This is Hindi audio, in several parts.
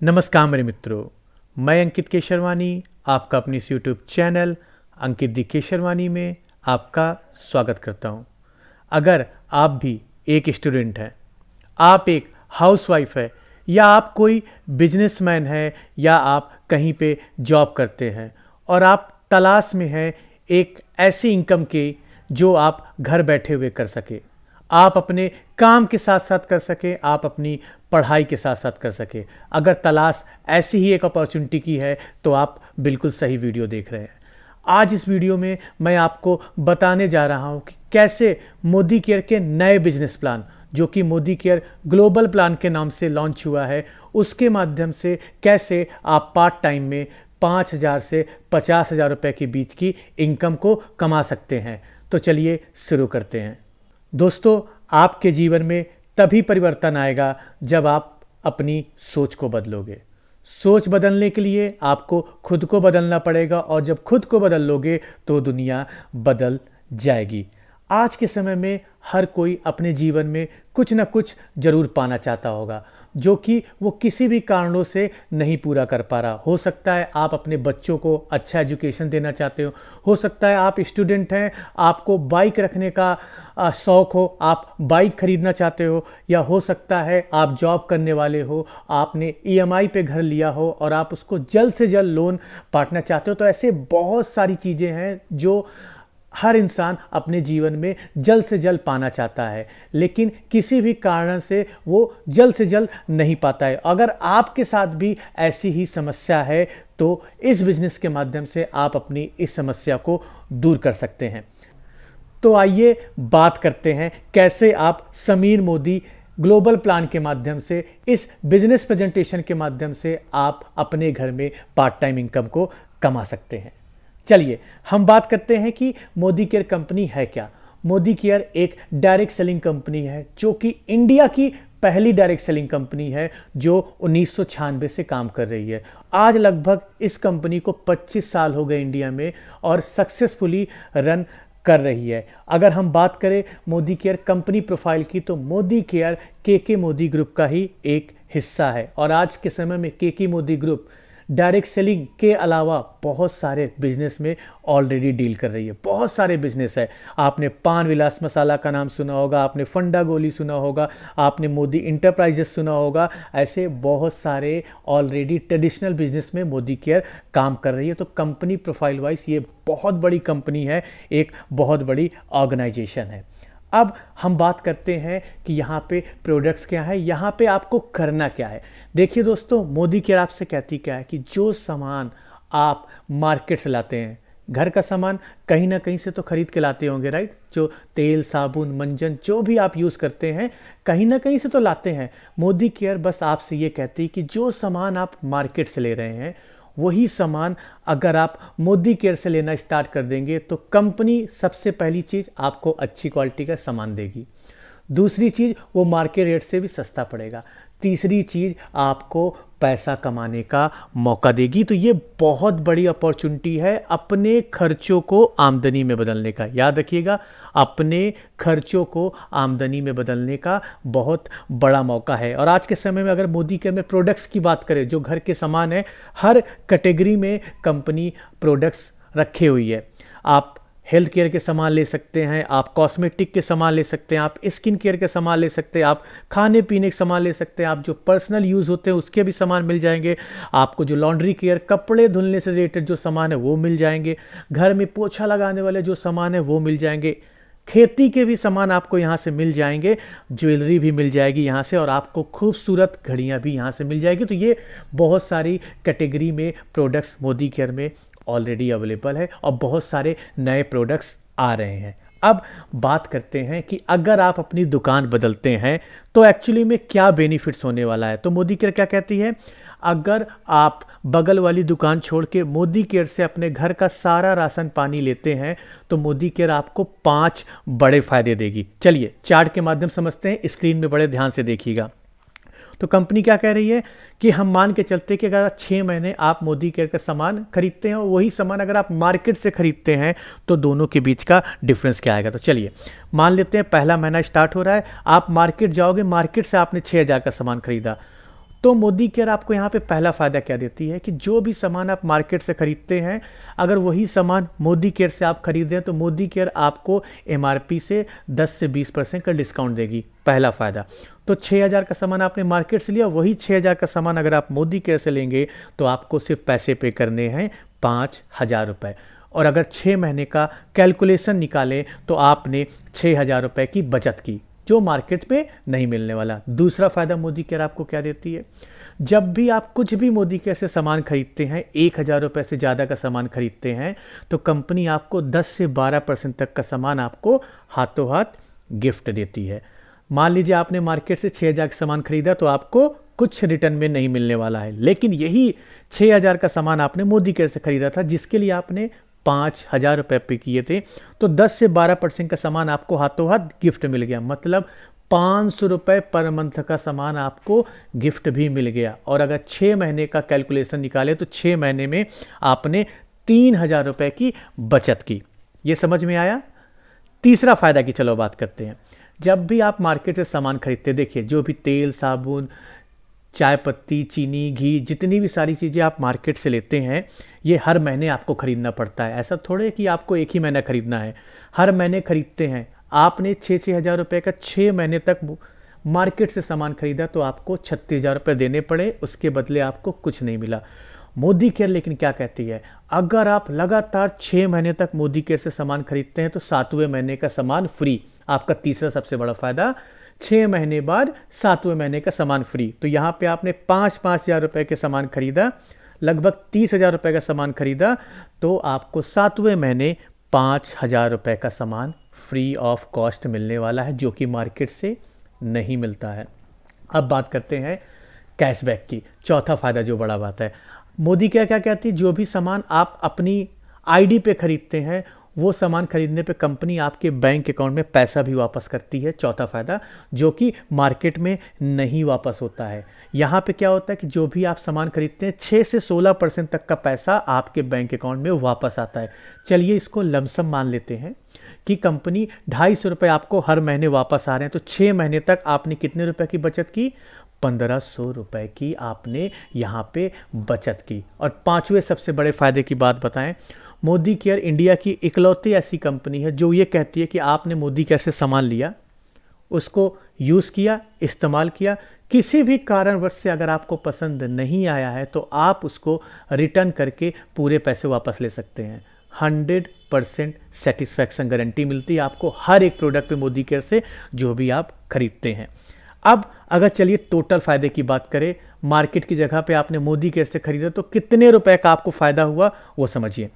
नमस्कार मेरे मित्रों, मैं अंकित केशरवानी आपका अपनी इस यूट्यूब चैनल अंकित दी केशरवानी में आपका स्वागत करता हूं। अगर आप भी एक स्टूडेंट हैं, आप एक हाउसवाइफ है या आप कोई बिजनेसमैन है या आप कहीं पे जॉब करते हैं और आप तलाश में हैं एक ऐसी इनकम की जो आप घर बैठे हुए कर सके, आप अपने काम के साथ साथ कर सके, आप अपनी पढ़ाई के साथ साथ कर सके। अगर तलाश ऐसी ही एक अपॉर्चुनिटी की है तो आप बिल्कुल सही वीडियो देख रहे हैं। आज इस वीडियो में मैं आपको बताने जा रहा हूं कि कैसे मोदी केयर के नए बिजनेस प्लान, जो कि मोदी केयर ग्लोबल प्लान के नाम से लॉन्च हुआ है, उसके माध्यम से कैसे आप पार्ट टाइम में 5,000 से 50,000 रुपये के बीच की इनकम को कमा सकते हैं। तो चलिए शुरू करते हैं। दोस्तों, आपके जीवन में तभी परिवर्तन आएगा जब आप अपनी सोच को बदलोगे। सोच बदलने के लिए आपको खुद को बदलना पड़ेगा और जब खुद को बदल लोगे तो दुनिया बदल जाएगी। आज के समय में हर कोई अपने जीवन में कुछ ना कुछ जरूर पाना चाहता होगा, जो कि वो किसी भी कारणों से नहीं पूरा कर पा रहा। हो सकता है आप अपने बच्चों को अच्छा एजुकेशन देना चाहते हो सकता है आप स्टूडेंट हैं, आपको बाइक रखने का शौक़ हो, आप बाइक खरीदना चाहते हो, या हो सकता है आप जॉब करने वाले हो, आपने ईएमआई पे घर लिया हो और आप उसको जल्द से जल्द लोन पाटना चाहते हो। तो ऐसे बहुत सारी चीज़ें हैं जो हर इंसान अपने जीवन में जल्द से जल्द पाना चाहता है, लेकिन किसी भी कारण से वो जल्द से जल्द नहीं पाता है। अगर आपके साथ भी ऐसी ही समस्या है तो इस बिजनेस के माध्यम से आप अपनी इस समस्या को दूर कर सकते हैं। तो आइए बात करते हैं कैसे आप समीर मोदी ग्लोबल प्लान के माध्यम से, इस बिजनेस प्रेजेंटेशन के माध्यम से आप अपने घर में पार्ट टाइम इनकम को कमा सकते हैं। चलिए हम बात करते हैं कि मोदी केयर कंपनी है क्या। मोदी केयर एक डायरेक्ट सेलिंग कंपनी है, जो कि इंडिया की पहली डायरेक्ट सेलिंग कंपनी है जो 1996 से काम कर रही है। आज लगभग इस कंपनी को 25 साल हो गए इंडिया में और सक्सेसफुली रन कर रही है। अगर हम बात करें मोदी केयर कंपनी प्रोफाइल की, तो मोदी केयर के मोदी ग्रुप का ही एक हिस्सा है और आज के समय में के मोदी ग्रुप डायरेक्ट सेलिंग के अलावा बहुत सारे बिजनेस में ऑलरेडी डील कर रही है। बहुत सारे बिजनेस है। आपने पान विलास मसाला का नाम सुना होगा, आपने फंडा गोली सुना होगा, आपने मोदी इंटरप्राइजेस सुना होगा। ऐसे बहुत सारे ऑलरेडी ट्रेडिशनल बिजनेस में मोदी केयर काम कर रही है। तो कंपनी प्रोफाइल वाइज ये बहुत बड़ी कंपनी है, एक बहुत बड़ी ऑर्गेनाइजेशन है। अब हम बात करते हैं कि यहाँ पे प्रोडक्ट्स क्या है, यहाँ पे आपको करना क्या है। देखिए दोस्तों, मोदी केयर आपसे कहती क्या है कि जो सामान आप मार्केट से लाते हैं, घर का सामान कहीं ना कहीं से तो खरीद के लाते होंगे, राइट। जो तेल, साबुन, मंजन जो भी आप यूज़ करते हैं कहीं ना कहीं से तो लाते हैं। मोदी केयर बस आपसे ये कहती है कि जो सामान आप मार्केट से ले रहे हैं वही सामान अगर आप मोदी केयर से लेना स्टार्ट कर देंगे तो कंपनी सबसे पहली चीज़ आपको अच्छी क्वालिटी का सामान देगी। दूसरी चीज़, वो मार्केट रेट से भी सस्ता पड़ेगा। तीसरी चीज़, आपको पैसा कमाने का मौका देगी। तो ये बहुत बड़ी अपॉर्चुनिटी है अपने खर्चों को आमदनी में बदलने का। याद रखिएगा, अपने खर्चों को आमदनी में बदलने का बहुत बड़ा मौका है। और आज के समय में अगर मोदी केयर में प्रोडक्ट्स की बात करें, जो घर के सामान है, हर कैटेगरी में कंपनी प्रोडक्ट्स रखे हुई है। आप हेल्थ केयर के सामान ले सकते हैं, आप कॉस्मेटिक के सामान ले सकते हैं, आप स्किन केयर के सामान ले सकते हैं, आप खाने पीने के सामान ले सकते हैं, आप जो पर्सनल यूज़ होते हैं उसके भी सामान मिल जाएंगे। आपको जो लॉन्ड्री केयर, कपड़े धुलने से रिलेटेड जो सामान है वो मिल जाएंगे। घर में पोछा लगाने वाले जो सामान है वो मिल जाएंगे। खेती के भी सामान आपको यहाँ से मिल जाएंगे, ज्वेलरी भी मिल जाएगी यहाँ से, और आपको खूबसूरत घड़ियाँ भी यहाँ से मिल जाएगी। तो ये बहुत सारी कैटेगरी में प्रोडक्ट्स मोदी केयर में ऑलरेडी अवेलेबल है और बहुत सारे नए प्रोडक्ट्स आ रहे हैं। अब बात करते हैं कि अगर आप अपनी दुकान बदलते हैं तो एक्चुअली में क्या बेनिफिट्स होने वाला है। तो मोदी केयर क्या कहती है, अगर आप बगल वाली दुकान छोड़ के मोदी केयर से अपने घर का सारा राशन पानी लेते हैं तो मोदी केयर आपको 5 बड़े फायदे देगी। चलिए चार्ट के माध्यम समझते हैं, स्क्रीन में बड़े ध्यान से देखिएगा। तो कंपनी क्या कह रही है कि हम मान के चलते कि अगर 6 महीने आप मोदी केयर का सामान खरीदते हैं और वही सामान अगर आप मार्केट से खरीदते हैं तो दोनों के बीच का डिफरेंस क्या आएगा। तो चलिए मान लेते हैं पहला महीना स्टार्ट हो रहा है, आप मार्केट जाओगे, मार्केट से आपने 6,000 का सामान खरीदा, तो मोदी केयर आपको यहाँ पे पहला फ़ायदा क्या देती है कि जो भी सामान आप मार्केट से खरीदते हैं, अगर वही सामान मोदी केयर से आप खरीदें तो मोदी केयर आपको एमआरपी से 10 से 20% का डिस्काउंट देगी। पहला फ़ायदा। तो 6,000 का सामान आपने मार्केट से लिया, वही 6,000 का सामान अगर आप मोदी केयर से लेंगे तो आपको सिर्फ पैसे पे करने हैं 5,000 रुपये। और अगर 6 महीने का कैलकुलेशन निकालें तो आपने 6,000 रुपये की बचत की, जो मार्केट में नहीं मिलने वाला। दूसरा फ़ायदा मोदी केयर आपको क्या देती है, जब भी आप कुछ भी मोदी केयर से सामान खरीदते हैं, 1,000 रुपये से ज़्यादा का सामान खरीदते हैं, तो कंपनी आपको 10 से 12% तक का सामान आपको हाथों हाथ गिफ्ट देती है। मान लीजिए आपने मार्केट से 6,000 का सामान खरीदा तो आपको कुछ रिटर्न में नहीं मिलने वाला है, लेकिन यही 6,000 का सामान आपने मोदी केयर से खरीदा था जिसके लिए आपने 5,000 रुपये पे किए थे, तो 10 से 12% का सामान आपको हाथों हाथ गिफ्ट मिल गया। मतलब 500 रुपये पर मंथ का सामान आपको गिफ्ट भी मिल गया। और अगर 6 महीने का कैलकुलेशन निकाले तो 6 महीने में आपने 3,000 रुपये की बचत की। ये समझ में आया। तीसरा फ़ायदा की चलो बात करते हैं। जब भी आप मार्केट से सामान खरीदते, देखिए जो भी तेल, साबुन, चाय पत्ती, चीनी, घी, जितनी भी सारी चीज़ें आप मार्केट से लेते हैं, ये हर महीने आपको ख़रीदना पड़ता है। ऐसा थोड़े कि आपको एक ही महीना ख़रीदना है, हर महीने खरीदते हैं। आपने 6-6 हज़ार रुपये का 6 महीने तक मार्केट से सामान खरीदा तो आपको 36,000 रुपये देने पड़े, उसके बदले आपको कुछ नहीं मिला। मोदी केयर लेकिन क्या कहती है, अगर आप लगातार 6 महीने तक मोदी केयर से सामान खरीदते हैं तो 7वें महीने का सामान फ्री। आपका तीसरा सबसे बड़ा फ़ायदा, 6 महीने बाद 7वें महीने का सामान फ्री। तो यहाँ पे आपने 5-5 हज़ार रुपये के सामान खरीदा, लगभग 30,000 रुपये का सामान खरीदा, तो आपको 7वें महीने 5,000 रुपये का सामान फ्री ऑफ कॉस्ट मिलने वाला है, जो कि मार्केट से नहीं मिलता है। अब बात करते हैं कैशबैक की। चौथा फ़ायदा जो बड़ा बात है, मोदी क्या क्या कहती है, जो भी सामान आप अपनी आईडी पे खरीदते हैं वो सामान खरीदने पे कंपनी आपके बैंक अकाउंट में पैसा भी वापस करती है। चौथा फ़ायदा, जो कि मार्केट में नहीं वापस होता है। यहाँ पे क्या होता है कि जो भी आप सामान खरीदते हैं 6 से 16% तक का पैसा आपके बैंक अकाउंट में वापस आता है। चलिए इसको लमसम मान लेते हैं कि कंपनी 250 रुपये आपको हर महीने वापस आ रहे हैं, तो 6 महीने तक आपने कितने रुपए की बचत की, 1,500 रुपये की आपने यहाँ पे बचत की। और 5वें सबसे बड़े फ़ायदे की बात बताएं, मोदी केयर इंडिया की इकलौती ऐसी कंपनी है जो ये कहती है कि आपने मोदी केयर से सामान लिया, उसको यूज़ किया, इस्तेमाल किया, किसी भी कारणवश से अगर आपको पसंद नहीं आया है तो आप उसको रिटर्न करके पूरे पैसे वापस ले सकते हैं। 100% सेटिस्फैक्शन गारंटी मिलती है आपको हर एक प्रोडक्ट पे मोदी केयर से जो भी आप खरीदते हैं। अब अगर चलिए टोटल फ़ायदे की बात करें, मार्केट की जगह पे आपने मोदी केयर से खरीदा तो कितने रुपए का आपको फ़ायदा हुआ वो समझिए।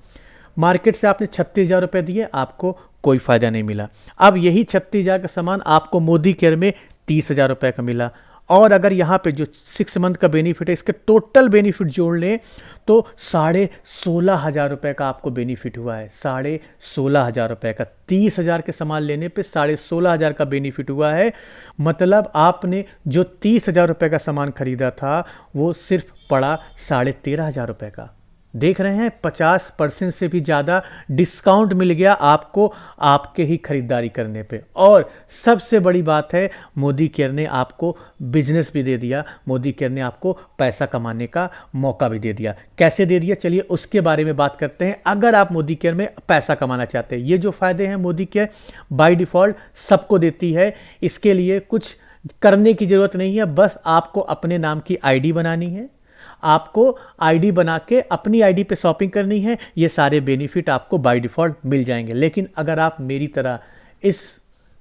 मार्केट से आपने 36,000 रुपये दिए, आपको कोई फ़ायदा नहीं मिला। अब यही 36,000 का सामान आपको मोदी केयर में 30,000 रुपये का मिला। और अगर यहाँ पे जो 6 मंथ का बेनिफिट है, इसके टोटल बेनिफिट जोड़ लें तो 16,500 रुपये का आपको बेनिफिट हुआ है। 16,500 रुपये का, 30,000 के सामान लेने पे 16,500 का बेनिफिट हुआ है। मतलब आपने जो 30,000 रुपये का सामान खरीदा था वो सिर्फ पड़ा 13,500 रुपये का। देख रहे हैं, 50% से भी ज़्यादा डिस्काउंट मिल गया आपको आपके ही खरीदारी करने पे। और सबसे बड़ी बात है, मोदी केयर ने आपको बिजनेस भी दे दिया, मोदी केयर ने आपको पैसा कमाने का मौका भी दे दिया। कैसे दे दिया, चलिए उसके बारे में बात करते हैं। अगर आप मोदी केयर में पैसा कमाना चाहते हैं, ये जो फ़ायदे हैं मोदी केयर बाय डिफ़ॉल्ट सबको देती है, इसके लिए कुछ करने की ज़रूरत नहीं है। बस आपको अपने नाम की आईडी बनानी है, आपको आईडी बना के अपनी आईडी पे शॉपिंग करनी है, ये सारे बेनिफिट आपको बाय डिफ़ॉल्ट मिल जाएंगे। लेकिन अगर आप मेरी तरह इस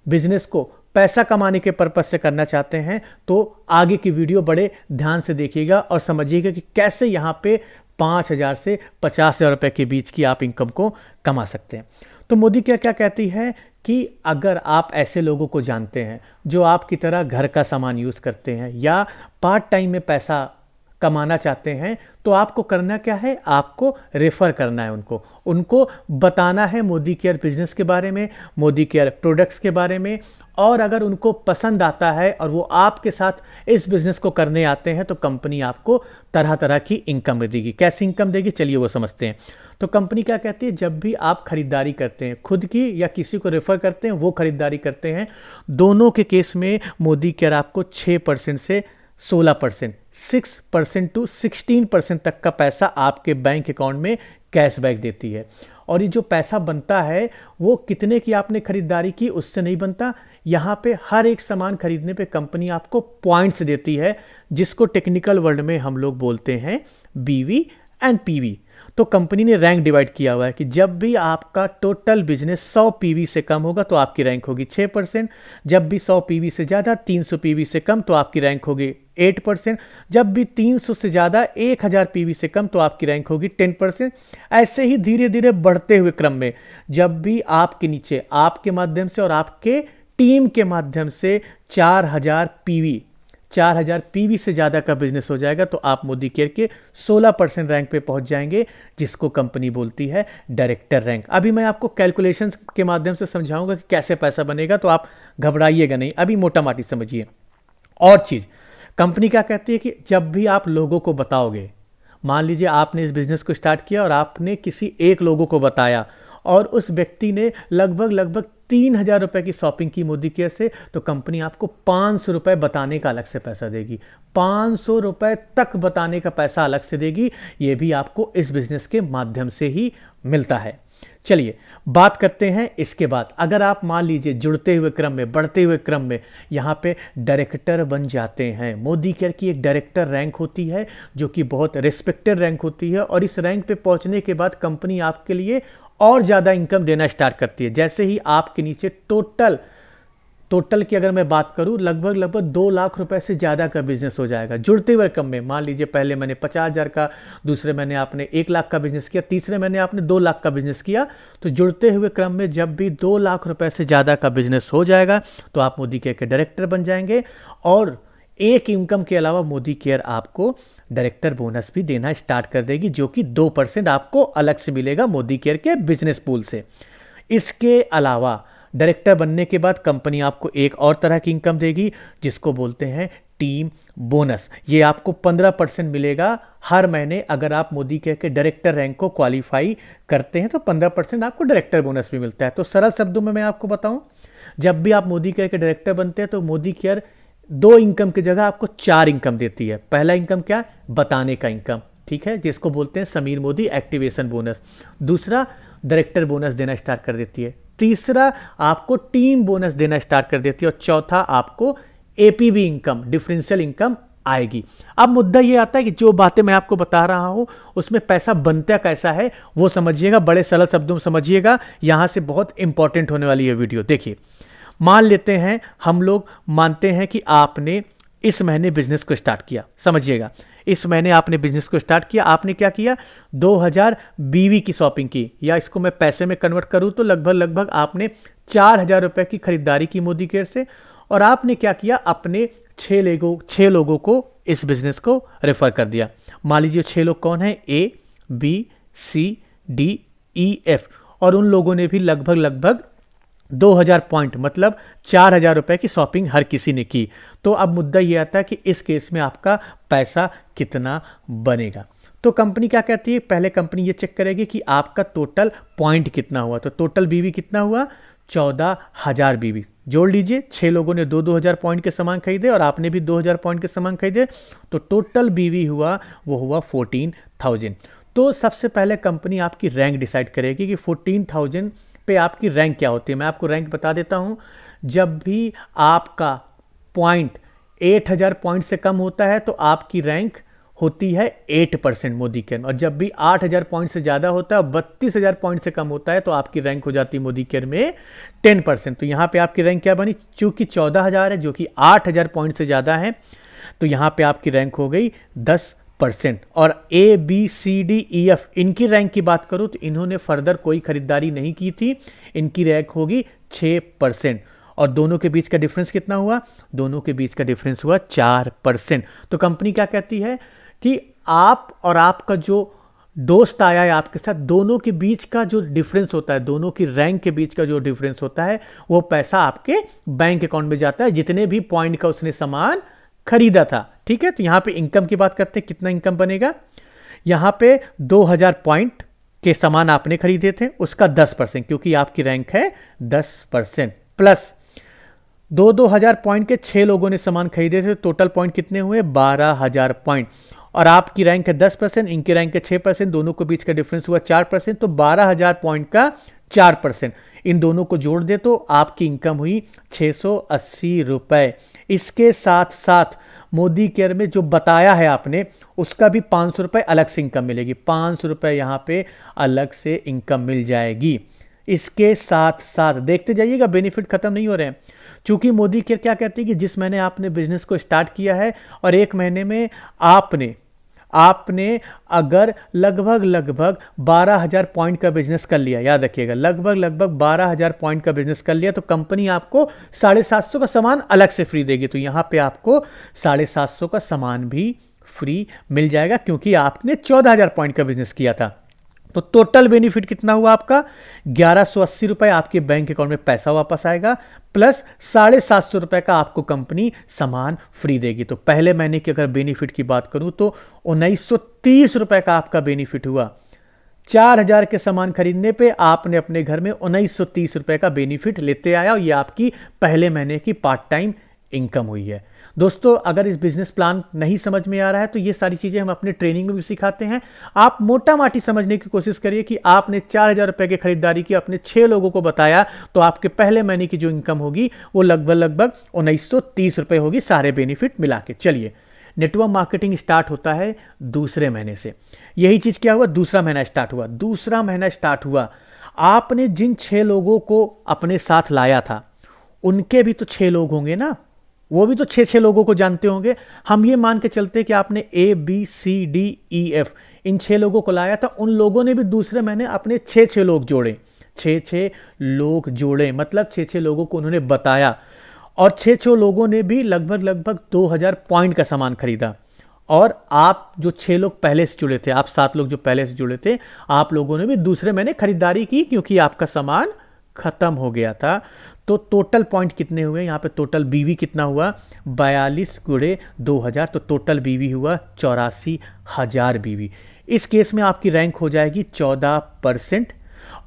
बिजनेस को पैसा कमाने के पर्पस से करना चाहते हैं तो आगे की वीडियो बड़े ध्यान से देखिएगा और समझिएगा कि कैसे यहाँ पे 5,000 से 50,000 रुपये के बीच की आप इनकम को कमा सकते हैं। तो मोदी क्या कहती है कि अगर आप ऐसे लोगों को जानते हैं जो आपकी तरह घर का सामान यूज़ करते हैं या पार्ट टाइम में पैसा कमाना चाहते हैं, तो आपको करना क्या है, आपको रेफ़र करना है उनको बताना है मोदी केयर बिजनेस के बारे में, मोदी केयर प्रोडक्ट्स के बारे में। और अगर उनको पसंद आता है और वो आपके साथ इस बिज़नेस को करने आते हैं तो कंपनी आपको तरह तरह की इनकम देगी। कैसी इनकम देगी, चलिए वो समझते हैं। तो कंपनी क्या कहती है, जब भी आप खरीदारी करते हैं, खुद की या किसी को रेफ़र करते हैं, वो खरीदारी करते हैं, दोनों के केस में मोदी केयर आपको 6% से 16% 6% to 16% तक का पैसा आपके बैंक अकाउंट में कैशबैक देती है। और ये जो पैसा बनता है वो कितने की आपने खरीदारी की उससे नहीं बनता, यहाँ पे हर एक सामान खरीदने पे कंपनी आपको पॉइंट्स देती है, जिसको टेक्निकल वर्ड में हम लोग बोलते हैं बीवी एंड पीवी। तो कंपनी ने रैंक डिवाइड किया हुआ है कि जब भी आपका टोटल बिजनेस 100 पीवी से कम होगा तो आपकी रैंक होगी 6%, जब भी 100 पीवी से ज़्यादा 300 पीवी से कम तो आपकी रैंक होगी 8%, जब भी 300 से ज़्यादा 1000 पीवी से कम तो आपकी रैंक होगी 10%। ऐसे ही धीरे धीरे बढ़ते हुए क्रम में जब भी आपके नीचे आपके माध्यम से और आपके टीम के माध्यम से 4000 पीवी से ज़्यादा का बिजनेस हो जाएगा तो आप मोदी केयर के 16% रैंक पे पहुंच जाएंगे, जिसको कंपनी बोलती है डायरेक्टर रैंक। अभी मैं आपको कैलकुलेशंस के माध्यम से समझाऊंगा कि कैसे पैसा बनेगा, तो आप घबराइएगा नहीं, अभी मोटा माटी समझिए। और चीज़ कंपनी क्या कहती है कि जब भी आप लोगों को बताओगे, मान लीजिए आपने इस बिजनेस को स्टार्ट किया और आपने किसी एक लोगों को बताया और उस व्यक्ति ने लगभग 3000 रुपए की शॉपिंग की मोदी केयर से, तो कंपनी आपको 500 रुपए बताने का अलग से पैसा देगी। 500 रुपए तक बताने का पैसा अलग से देगी। ये भी आपको इस बिजनेस के माध्यम से ही मिलता है। चलिए बात करते हैं इसके बाद, अगर आप मान लीजिए जुड़ते हुए क्रम में, बढ़ते हुए क्रम में यहाँ पे डायरेक्टर बन जाते हैं। मोदी केयर की एक डायरेक्टर रैंक होती है जो कि बहुत रिस्पेक्टेड रैंक होती है, और इस रैंक पे पहुंचने के बाद कंपनी आपके लिए और ज़्यादा इनकम देना स्टार्ट करती है। जैसे ही आपके नीचे टोटल की अगर मैं बात करूं, लगभग 2 लाख रुपए से ज़्यादा का बिजनेस हो जाएगा जुड़ते हुए क्रम में। मान लीजिए पहले मैंने 50,000 का, दूसरे महीने आपने 1 लाख का बिजनेस किया, तीसरे महीने आपने 2 लाख का बिजनेस किया, तो जुड़ते हुए क्रम में जब भी 2 लाख रुपए से ज़्यादा का बिजनेस हो जाएगा तो आप मोदी केयर के डायरेक्टर बन जाएंगे। और एक इनकम के अलावा मोदी केयर आपको डायरेक्टर बोनस भी देना स्टार्ट कर देगी, जो कि 2% आपको अलग से मिलेगा मोदी केयर के बिजनेस पूल से। इसके अलावा डायरेक्टर बनने के बाद कंपनी आपको एक और तरह की इनकम देगी, जिसको बोलते हैं टीम बोनस। ये आपको 15% मिलेगा हर महीने। अगर आप मोदी केयर के डायरेक्टर रैंक को क्वालिफाई करते हैं तो 15% आपको डायरेक्टर बोनस भी मिलता है। तो सरल शब्दों में मैं आपको बताऊं, जब भी आप मोदी केयर के डायरेक्टर बनते हैं तो मोदी केयर 2 इनकम की जगह आपको 4 इनकम देती है। पहला इनकम क्या है? बताने का इनकम, ठीक है, जिसको बोलते हैं समीर मोदी एक्टिवेशन बोनस। दूसरा, डायरेक्टर बोनस देना स्टार्ट कर देती है। तीसरा, आपको टीम बोनस देना स्टार्ट कर देती है। और चौथा, आपको एपीबी इनकम, डिफरेंशियल इनकम आएगी। अब मुद्दा ये आता है कि जो बातें मैं आपको बता रहा हूं उसमें पैसा बनता कैसा है वो समझिएगा, बड़े सरल शब्दों में समझिएगा, यहां से बहुत इंपॉर्टेंट होने वाली है वीडियो। देखिए, मान लेते हैं, हम लोग मानते हैं कि आपने इस महीने बिजनेस को स्टार्ट किया। समझिएगा, इस महीने आपने बिजनेस को स्टार्ट किया, आपने क्या किया? 2000 बीवी की शॉपिंग की, या इसको मैं पैसे में कन्वर्ट करूं तो लगभग आपने 4000 रुपए की खरीदारी की मोदी केयर से। और आपने क्या किया? अपने 6 लोगों को इस बिजनेस को रेफर कर दिया। मान लीजिए 6 लोग कौन है? A, B, C, D, E, F। और उन लोगों ने भी लगभग 2000 पॉइंट, मतलब 4000 रुपए की शॉपिंग हर किसी ने की। तो अब मुद्दा ये आता है कि इस केस में आपका पैसा कितना बनेगा। तो कंपनी क्या कहती है? पहले कंपनी ये चेक करेगी कि आपका टोटल पॉइंट कितना हुआ। तो टोटल बीवी कितना हुआ? 14000 बीवी। जोड़ लीजिए, 6 लोगों ने 2000 पॉइंट के सामान खरीदे और आपने भी 2000 पॉइंट के सामान खरीदे, तो टोटल बीवी हुआ, वो हुआ 14000। तो सबसे पहले कंपनी आपकी रैंक डिसाइड करेगी कि 14000 पे आपकी रैंक क्या होती है। मैं आपको रैंक बता देता हूं। जब भी आपका पॉइंट 8000 पॉइंट से कम होता है तो आपकी रैंक होती है 8% मोदी केयर, और जब भी 8000 पॉइंट से ज़्यादा होता है, 32000 पॉइंट से कम होता है, तो आपकी रैंक हो जाती है मोदी केयर में 10%। तो यहाँ पे आपकी रैंक क्या बनी? चूंकि 14000 है जो कि 8000 पॉइंट से ज़्यादा है, तो यहाँ पे आपकी रैंक हो गई 10%। और A, B, C, D, E, F इनकी रैंक की बात करूँ तो इन्होंने फर्दर कोई खरीदारी नहीं की थी, इनकी रैंक होगी 6%। और दोनों के बीच का डिफरेंस कितना हुआ? दोनों के बीच का डिफरेंस हुआ 4%। तो कंपनी क्या कहती है कि आप और आपका जो दोस्त आया है आपके साथ, दोनों के बीच का जो डिफरेंस होता है, दोनों की रैंक के बीच का जो डिफरेंस होता है, वो पैसा आपके बैंक अकाउंट में जाता है, जितने भी पॉइंट का उसने सामान खरीदा था। ठीक है, तो यहां पे इनकम की बात करते हैं, कितना इनकम बनेगा? यहां पे 2000 पॉइंट के सामान आपने खरीदे थे, उसका 10%, क्योंकि आपकी रैंक है 10%, प्लस दो हजार पॉइंट के 6 लोगों ने सामान खरीदे थे, टोटल पॉइंट कितने हुए 12,000 पॉइंट। और आपकी रैंक है 10%, इनकी रैंक है 6%, दोनों के बीच का डिफरेंस हुआ 4%, तो 12,000 पॉइंट का 4%। इन दोनों को जोड़ दे तो आपकी इनकम हुई 680 रुपए। इसके साथ साथ मोदी केयर में जो बताया है आपने उसका भी 500 रुपए अलग से इनकम मिलेगी, 500 रुपए यहां पे अलग से इनकम मिल जाएगी। इसके साथ साथ देखते जाइएगा, बेनिफिट खत्म नहीं हो रहे हैं। चूंकि मोदी केयर क्या कहती है कि जिस महीने आपने बिजनेस को स्टार्ट किया है और एक महीने में आपने अगर लगभग 12,000 पॉइंट का बिजनेस कर लिया, याद रखिएगा लगभग 12,000 पॉइंट का बिजनेस कर लिया, तो कंपनी आपको 750 का सामान अलग से फ्री देगी। तो यहां पे आपको 750 का सामान भी फ्री मिल जाएगा, क्योंकि आपने 14,000 पॉइंट का बिजनेस किया था। तो टोटल बेनिफिट कितना हुआ आपका 1180 रुपए आपके बैंक अकाउंट में पैसा वापस आएगा, प्लस 750 रुपए का आपको कंपनी सामान फ्री देगी। तो पहले महीने की अगर बेनिफिट की बात करूं तो 1930 रुपए का आपका बेनिफिट हुआ। 4,000 के सामान खरीदने पे आपने अपने घर में 1930 रुपए का बेनिफिट लेते आया, और ये आपकी पहले महीने की पार्ट टाइम इनकम हुई है। दोस्तों, अगर इस बिजनेस प्लान नहीं समझ में आ रहा है तो ये सारी चीजें हम अपने ट्रेनिंग में भी सिखाते हैं। आप मोटा माटी समझने की कोशिश करिए कि आपने 4,000 रुपए की खरीदारी की, अपने 6 लोगों को बताया, तो आपके पहले महीने की जो इनकम होगी वो लगभग 1930 रुपए होगी, सारे बेनिफिट मिला के। चलिए, नेटवर्क मार्केटिंग स्टार्ट होता है दूसरे महीने से। यही चीज क्या हुआ, दूसरा महीना स्टार्ट हुआ। आपने जिन 6 लोगों को अपने साथ लाया था उनके भी तो 6 लोग होंगे ना, वो भी तो 6 लोगों को जानते होंगे। हम ये मान के चलते हैं कि आपने ABCDEF इन 6 लोगों को लाया था, उन लोगों ने भी दूसरे महीने अपने 6 लोग जोड़े, 6 लोग जोड़े, मतलब 6 लोगों को उन्होंने बताया, और 6 लोगों ने भी लगभग 2,000 पॉइंट का सामान खरीदा। और आप जो 6 लोग पहले से जुड़े थे, आप 7 लोग जो पहले से जुड़े थे, आप लोगों ने भी दूसरे महीने खरीदारी की, क्योंकि आपका सामान खत्म हो गया था। तो टोटल पॉइंट कितने हुए, यहाँ पे टोटल बीवी कितना हुआ 42 गुणे 2,000, तो टोटल बीवी हुआ 84,000 बीवी। इस केस में आपकी रैंक हो जाएगी 14%,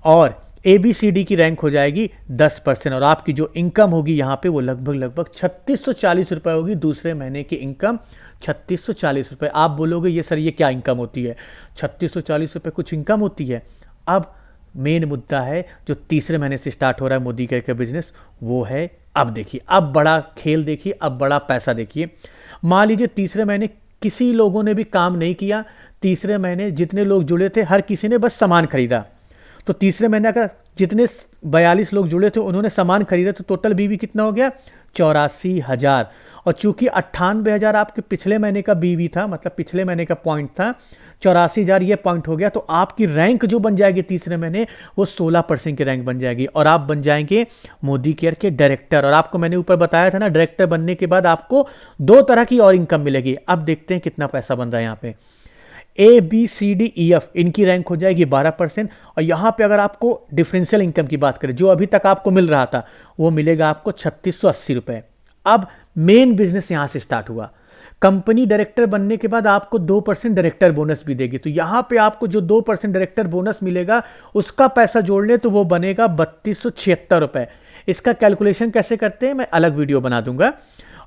और ABCD की रैंक हो जाएगी 10%, और आपकी जो इनकम होगी यहाँ पे वो लगभग 3640 रुपए होगी। दूसरे महीने की इनकम 3640 रुपए। आप बोलोगे ये सर ये क्या इनकम होती है, 3640 रुपए कुछ इनकम होती है। अब मेन मुद्दा है जो तीसरे महीने से स्टार्ट हो रहा है मोदी केयर का बिजनेस, वो है, अब देखिए, अब बड़ा खेल देखिए, अब बड़ा पैसा देखिए। मान लीजिए तीसरे महीने किसी लोगों ने भी काम नहीं किया, तीसरे महीने जितने लोग जुड़े थे हर किसी ने बस सामान खरीदा, तो तीसरे महीने अगर जितने 42 लोग जुड़े थे उन्होंने सामान खरीदा, तो टोटल बीवी कितना हो गया 84,000। और चूंकि 98,000 आपके पिछले महीने का बीवी था, मतलब पिछले महीने का पॉइंट था, 84,000 ये पॉइंट हो गया, तो आपकी रैंक जो बन जाएगी तीसरे महीने वो 16% की रैंक बन जाएगी, और आप बन जाएंगे मोदी केयर के डायरेक्टर। और आपको मैंने ऊपर बताया था ना, डायरेक्टर बनने के बाद आपको 2 तरह की और इनकम मिलेगी। अब देखते हैं कितना पैसा बन रहा है यहाँ पे। ABCDEF इनकी रैंक हो जाएगी 12%, और यहां पे अगर आपको डिफरेंशियल इनकम की बात करें, जो अभी तक आपको मिल रहा था वो मिलेगा आपको 3680 रुपए। अब मेन बिजनेस यहां से स्टार्ट हुआ। कंपनी डायरेक्टर बनने के बाद आपको 2% डायरेक्टर बोनस भी देगी, तो यहां पे आपको जो 2% डायरेक्टर बोनस मिलेगा उसका पैसा जोड़ ले तो वो बनेगा 3276 रुपए। इसका कैलकुलेशन कैसे करते हैं मैं अलग वीडियो बना दूंगा।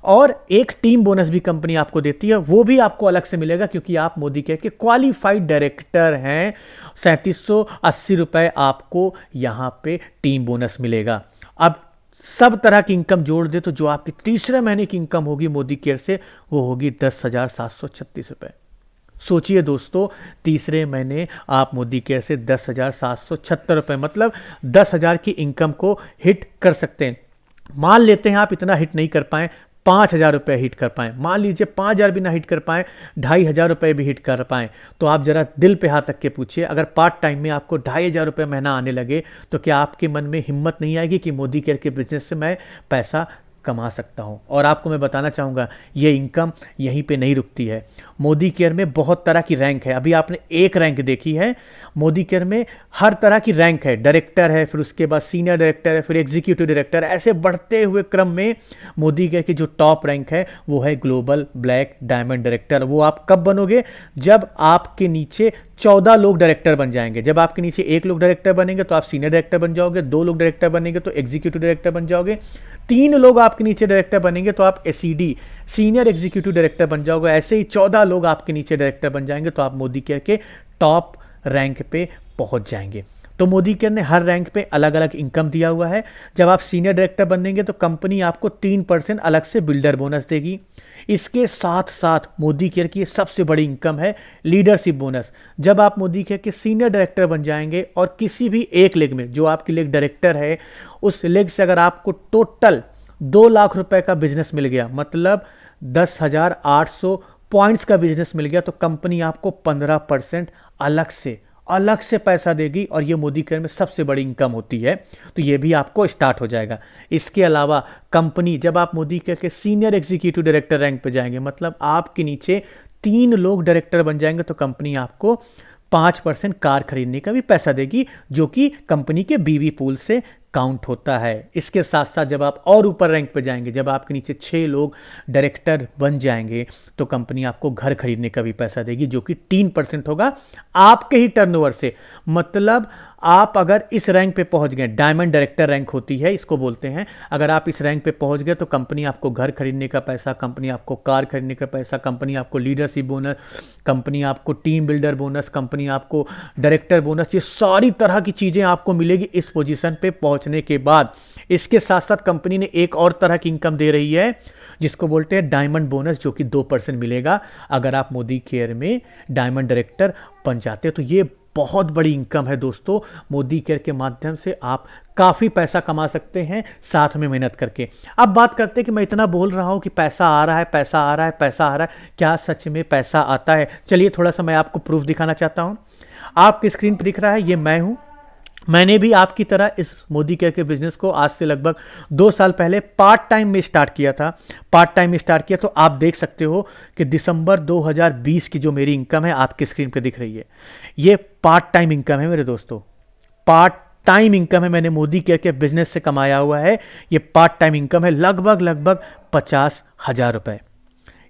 और एक टीम बोनस भी कंपनी आपको देती है, वो भी आपको अलग से मिलेगा, क्योंकि आप मोदी केयर के क्वालिफाइड डायरेक्टर हैं। 3780 रुपए आपको यहां पे टीम बोनस मिलेगा। अब सब तरह की इनकम जोड़ दे तो जो आपकी तीसरे महीने की इनकम होगी मोदी केयर से वो होगी 10,736 रुपए। सोचिए दोस्तों, तीसरे महीने आप मोदी केयर से 10,776 रुपए, मतलब 10,000 की इनकम को हिट कर सकते हैं। मान लेते हैं आप इतना हिट नहीं कर पाए, 5,000 रुपए हिट कर पाए, मान लीजिए 5,000 भी ना हिट कर पाए, 2,500 रुपए भी हिट कर पाए, तो आप जरा दिल पे हाथ रख के पूछिए, अगर पार्ट टाइम में आपको 2,500 रुपए महीना आने लगे तो क्या आपके मन में हिम्मत नहीं आएगी कि मोदी केयर के बिजनेस से मैं पैसा कमा सकता हूं? और आपको मैं बताना चाहूँगा ये इनकम यहीं पे नहीं रुकती है। मोदी केयर में बहुत तरह की रैंक है। अभी आपने एक रैंक देखी है, मोदी केयर में हर तरह की रैंक है। डायरेक्टर है, फिर उसके बाद सीनियर डायरेक्टर है, फिर एग्जीक्यूटिव डायरेक्टर, ऐसे बढ़ते हुए क्रम में मोदी केयर की जो टॉप रैंक है वो है ग्लोबल ब्लैक डायमंड डायरेक्टर। वो आप कब बनोगे? जब आपके नीचे 14 लोग डायरेक्टर बन जाएंगे। जब आपके नीचे 1 लोग डायरेक्टर बनेंगे तो आप सीनियर डायरेक्टर बन जाओगे, 2 लोग डायरेक्टर बनेंगे तो एग्जीक्यूटिव डायरेक्टर बन जाओगे, 3 लोग आपके नीचे डायरेक्टर बनेंगे तो आप एसईडी सीनियर एग्जीक्यूटिव डायरेक्टर बन जाओगे। ऐसे ही 14 लोग आपके नीचे डायरेक्टर बन जाएंगे तो आप मोदी केयर के टॉप रैंक पे पहुंच जाएंगे। तो मोदी केयर ने हर रैंक पे अलग अलग इनकम दिया हुआ है। जब आप सीनियर डायरेक्टर बनेंगे तो कंपनी आपको 3% अलग से बिल्डर बोनस देगी। इसके साथ साथ मोदी केयर की सबसे बड़ी इनकम है लीडरशिप बोनस। जब आप मोदी केयर के सीनियर डायरेक्टर बन जाएंगे और किसी भी एक लेग में, जो आपकी लेग डायरेक्टर है, उस लेग से अगर आपको टोटल 2 लाख रुपए का बिजनेस मिल गया, मतलब 10,800 पॉइंट्स का बिजनेस मिल गया, तो कंपनी आपको 15% अलग से पैसा देगी। और ये मोदी केयर में सबसे बड़ी इनकम होती है, तो ये भी आपको स्टार्ट हो जाएगा। इसके अलावा कंपनी, जब आप मोदी केयर के सीनियर एग्जीक्यूटिव डायरेक्टर रैंक पे जाएंगे, मतलब आपके नीचे 3 लोग डायरेक्टर बन जाएंगे, तो कंपनी आपको 5% कार खरीदने का भी पैसा देगी, जो कि कंपनी के बीवी पूल से काउंट होता है। इसके साथ साथ जब आप और ऊपर रैंक पे जाएंगे, जब आपके नीचे 6 लोग डायरेक्टर बन जाएंगे, तो कंपनी आपको घर खरीदने का भी पैसा देगी, जो कि 3% होगा आपके ही टर्नओवर से। मतलब आप अगर इस रैंक पे पहुंच गए, डायमंड डायरेक्टर रैंक होती है, इसको बोलते हैं, अगर आप इस रैंक पे पहुंच गए तो कंपनी आपको घर खरीदने का पैसा, कंपनी आपको कार खरीदने का पैसा, कंपनी आपको लीडरशिप बोनस, कंपनी आपको टीम बिल्डर बोनस, कंपनी आपको डायरेक्टर बोनस, ये सारी तरह की चीज़ें आपको मिलेगी इस पोजीशन पे पहुंचने के बाद। इसके साथ साथ कंपनी ने एक और तरह की इनकम दे रही है, जिसको बोलते हैं डायमंड बोनस, जो कि 2% मिलेगा अगर आप मोदी केयर में डायमंड डायरेक्टर बन जाते हैं। तो ये बहुत बड़ी इनकम है दोस्तों। मोदी केयर के माध्यम से आप काफ़ी पैसा कमा सकते हैं साथ में मेहनत करके। अब बात करते हैं कि मैं इतना बोल रहा हूं कि पैसा आ रहा है, पैसा आ रहा है, पैसा आ रहा है, क्या सच में पैसा आता है? चलिए थोड़ा सा मैं आपको प्रूफ दिखाना चाहता हूं। आपकी स्क्रीन पर दिख रहा है, ये मैं हूं। मैंने भी आपकी तरह इस मोदी केयर के बिजनेस को आज से लगभग 2 साल पहले पार्ट टाइम में स्टार्ट किया था। तो आप देख सकते हो कि दिसंबर 2020 की जो मेरी इनकम है आपकी स्क्रीन पे दिख रही है, ये पार्ट टाइम इनकम है मेरे दोस्तों। पार्ट टाइम इनकम है, मैंने मोदी केयर के बिजनेस से कमाया हुआ है। ये पार्ट टाइम इनकम है, लगभग 50,000 रुपए।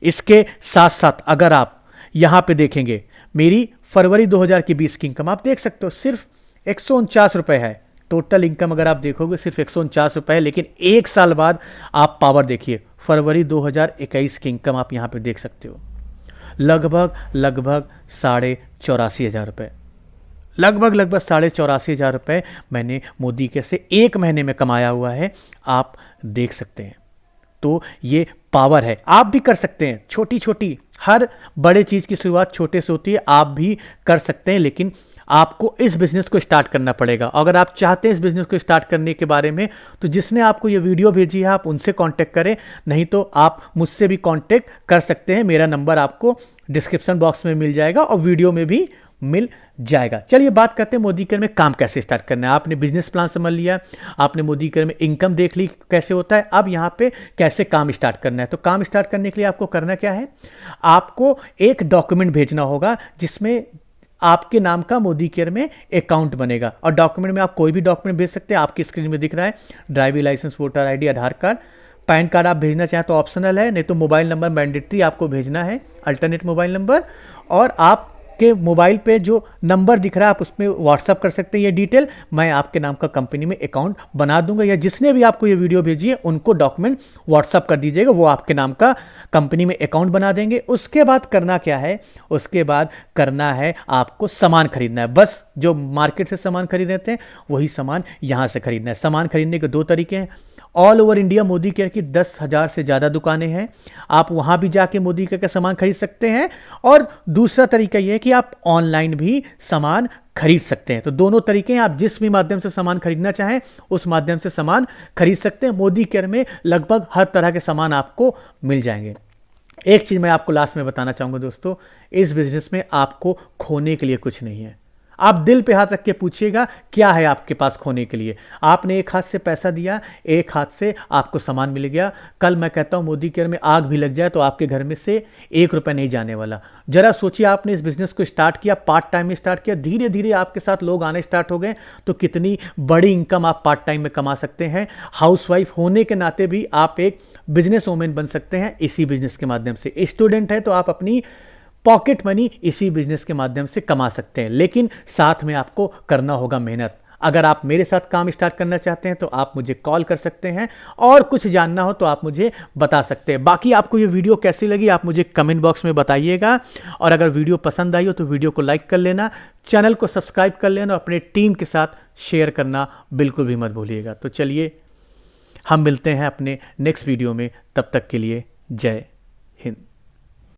इसके साथ साथ अगर आप यहां पे देखेंगे, मेरी फरवरी 2020 की इनकम आप देख सकते हो, सिर्फ 149 रुपए है। टोटल इनकम अगर आप देखोगे सिर्फ 149 रुपए है। लेकिन एक साल बाद आप पावर देखिए, फरवरी 2021 की इनकम आप यहां पे देख सकते हो, लगभग 84,500 रुपए। लगभग 84,500 रुपए मैंने मोदी केयर से एक महीने में कमाया हुआ है, आप देख सकते हैं। तो ये पावर है, आप भी कर सकते हैं। छोटी छोटी, हर बड़े चीज़ की शुरुआत छोटे से होती है, आप भी कर सकते हैं। लेकिन आपको इस बिजनेस को स्टार्ट करना पड़ेगा। अगर आप चाहते हैं इस बिजनेस को स्टार्ट करने के बारे में, तो जिसने आपको ये वीडियो भेजी है आप उनसे कांटेक्ट करें, नहीं तो आप मुझसे भी कांटेक्ट कर सकते हैं। मेरा नंबर आपको डिस्क्रिप्शन बॉक्स में मिल जाएगा और वीडियो में भी मिल जाएगा। चलिए बात करते हैं मोदी केयर में काम कैसे स्टार्ट करना है। आपने बिजनेस प्लान समझ लिया, आपने मोदी केयर में इनकम देख ली कैसे होता है, अब यहाँ पे कैसे काम स्टार्ट करना है। तो काम स्टार्ट करने के लिए आपको करना क्या है, आपको एक डॉक्यूमेंट भेजना होगा जिसमें आपके नाम का मोदी केयर में अकाउंट बनेगा। और डॉक्यूमेंट में आप कोई भी डॉक्यूमेंट भेज सकते हैं, आपकी स्क्रीन में दिख रहा है, ड्राइविंग लाइसेंस, वोटर आईडी, आधार कार्ड, पैन कार्ड आप भेजना चाहें तो ऑप्शनल है, नहीं तो मोबाइल नंबर मैंडेटरी आपको भेजना है, अल्टरनेट मोबाइल नंबर। और आपके मोबाइल पे जो नंबर दिख रहा है आप उसमें व्हाट्सअप कर सकते हैं ये डिटेल, मैं आपके नाम का कंपनी में अकाउंट बना दूंगा। या जिसने भी आपको ये वीडियो भेजी है उनको डॉक्यूमेंट व्हाट्सअप कर दीजिएगा, वो आपके नाम का कंपनी में अकाउंट बना देंगे। उसके बाद करना क्या है, उसके बाद करना है आपको सामान खरीदना है। बस जो मार्केट से सामान खरीद लेते हैं वही सामान यहाँ से खरीदना है। सामान खरीदने के 2 तरीके हैं। All over India Modi care की 10,000 से ज़्यादा दुकानें हैं, आप वहाँ भी जाके मोदी केयर का सामान खरीद सकते हैं। और दूसरा तरीका यह है कि आप ऑनलाइन भी सामान खरीद सकते हैं। तो दोनों तरीके हैं, आप जिस भी माध्यम से सामान खरीदना चाहें उस माध्यम से सामान खरीद सकते हैं। मोदी केयर में लगभग हर तरह के सामान आपको मिल जाएंगे। एक चीज़ मैं आपको लास्ट में बताना चाहूँगा दोस्तों, इस बिजनेस में आपको खोने के लिए कुछ नहीं है। आप दिल पे हाथ रख के पूछिएगा क्या है आपके पास खोने के लिए। आपने एक हाथ से पैसा दिया, एक हाथ से आपको सामान मिल गया। कल मैं कहता हूं मोदी केयर में आग भी लग जाए तो आपके घर में से 1 रुपया नहीं जाने वाला। जरा सोचिए, आपने इस बिजनेस को स्टार्ट किया, पार्ट टाइम में स्टार्ट किया, धीरे धीरे आपके साथ लोग आने स्टार्ट हो गए, तो कितनी बड़ी इनकम आप पार्ट टाइम में कमा सकते हैं। हाउसवाइफ होने के नाते भी आप एक बिजनेस वूमेन बन सकते हैं इसी बिजनेस के माध्यम से। स्टूडेंट है तो आप अपनी पॉकेट मनी इसी बिजनेस के माध्यम से कमा सकते हैं, लेकिन साथ में आपको करना होगा मेहनत। अगर आप मेरे साथ काम स्टार्ट करना चाहते हैं तो आप मुझे कॉल कर सकते हैं, और कुछ जानना हो तो आप मुझे बता सकते हैं। बाकी आपको ये वीडियो कैसी लगी आप मुझे कमेंट बॉक्स में बताइएगा, और अगर वीडियो पसंद आई हो तो वीडियो को लाइक कर लेना, चैनल को सब्सक्राइब कर लेना, और अपने टीम के साथ शेयर करना बिल्कुल भी मत भूलिएगा। तो चलिए हम मिलते हैं अपने नेक्स्ट वीडियो में, तब तक के लिए जय हिंद।